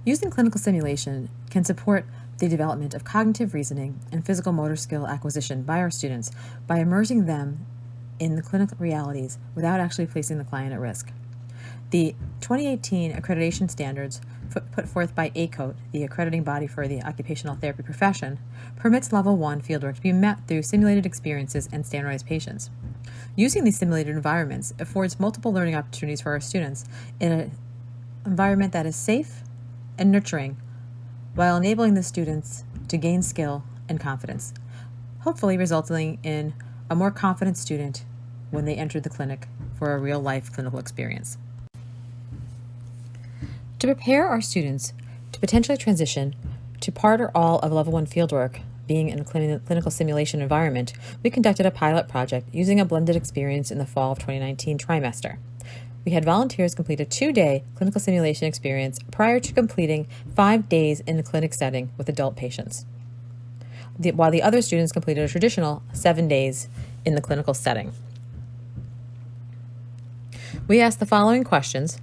Using clinical simulation can support the development of cognitive reasoning and physical motor skill acquisition by our students by immersing them in the clinical realities without actually placing the client at risk. The 2018 accreditation standards put forth by ACOTE, the accrediting body for the occupational therapy profession, permits Level I fieldwork to be met through simulated experiences and standardized patients. Using these simulated environments affords multiple learning opportunities for our students in an environment that is safe and nurturing, while enabling the students to gain skill and confidence, hopefully resulting in a more confident student when they enter the clinic for a real-life clinical experience. To prepare our students to potentially transition to part or all of Level I fieldwork, being in a clinical simulation environment, we conducted a pilot project using a blended experience in the fall of 2019 trimester. We had volunteers complete a 2-day clinical simulation experience prior to completing 5 days in the clinic setting with adult patients, while the other students completed a traditional 7 days in the clinical setting. We asked the following questions.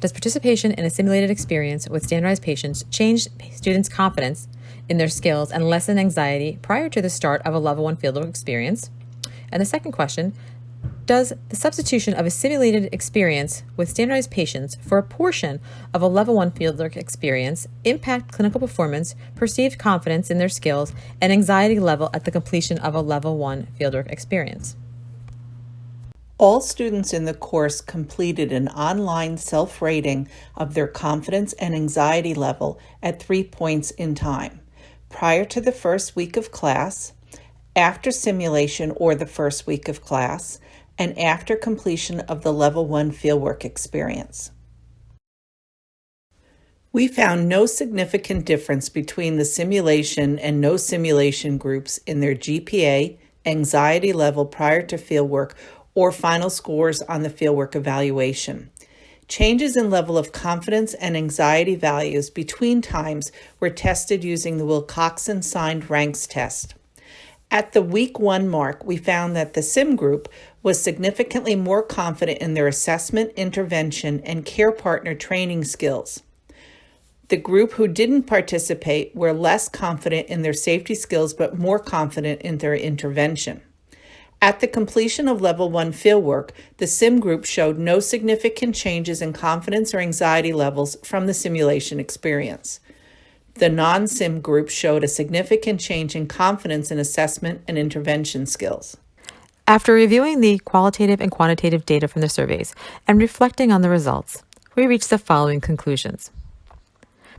Does participation in a simulated experience with standardized patients change students' confidence in their skills and lessen anxiety prior to the start of a Level I fieldwork experience? And the second question, does the substitution of a simulated experience with standardized patients for a portion of a Level I fieldwork experience impact clinical performance, perceived confidence in their skills, and anxiety level at the completion of a Level I fieldwork experience? All students in the course completed an online self-rating of their confidence and anxiety level at 3 points in time, prior to the first week of class, after simulation or the first week of class, and after completion of the Level I fieldwork experience. We found no significant difference between the simulation and no simulation groups in their GPA, anxiety level prior to fieldwork, or final scores on the fieldwork evaluation. Changes in level of confidence and anxiety values between times were tested using the Wilcoxon signed ranks test. At the week 1 mark, we found that the sim group was significantly more confident in their assessment, intervention, and care partner training skills. The group who didn't participate were less confident in their safety skills but more confident in their intervention. At the completion of Level I fieldwork, the sim group showed no significant changes in confidence or anxiety levels from the simulation experience. The non-sim group showed a significant change in confidence in assessment and intervention skills. After reviewing the qualitative and quantitative data from the surveys and reflecting on the results, we reached the following conclusions.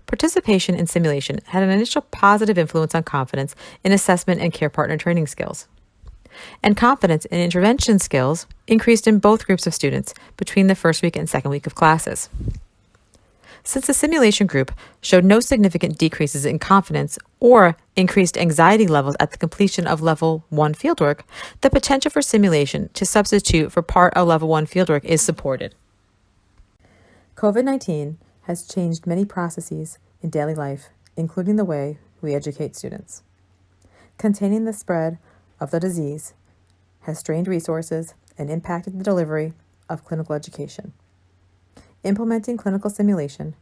Participation in simulation had an initial positive influence on confidence in assessment and care partner training skills. And confidence in intervention skills increased in both groups of students between the first week and second week of classes. Since the simulation group showed no significant decreases in confidence or increased anxiety levels at the completion of Level I fieldwork, the potential for simulation to substitute for part of Level I fieldwork is supported. COVID-19 has changed many processes in daily life, including the way we educate students. Containing the spread of the disease has strained resources and impacted the delivery of clinical education. Implementing clinical simulation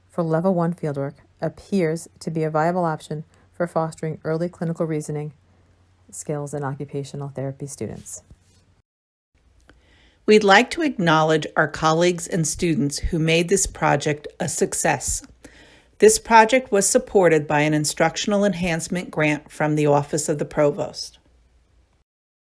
for Level I fieldwork appears to be a viable option for fostering early clinical reasoning skills in occupational therapy students. We'd like to acknowledge our colleagues and students who made this project a success. This project was supported by an instructional enhancement grant from the Office of the Provost.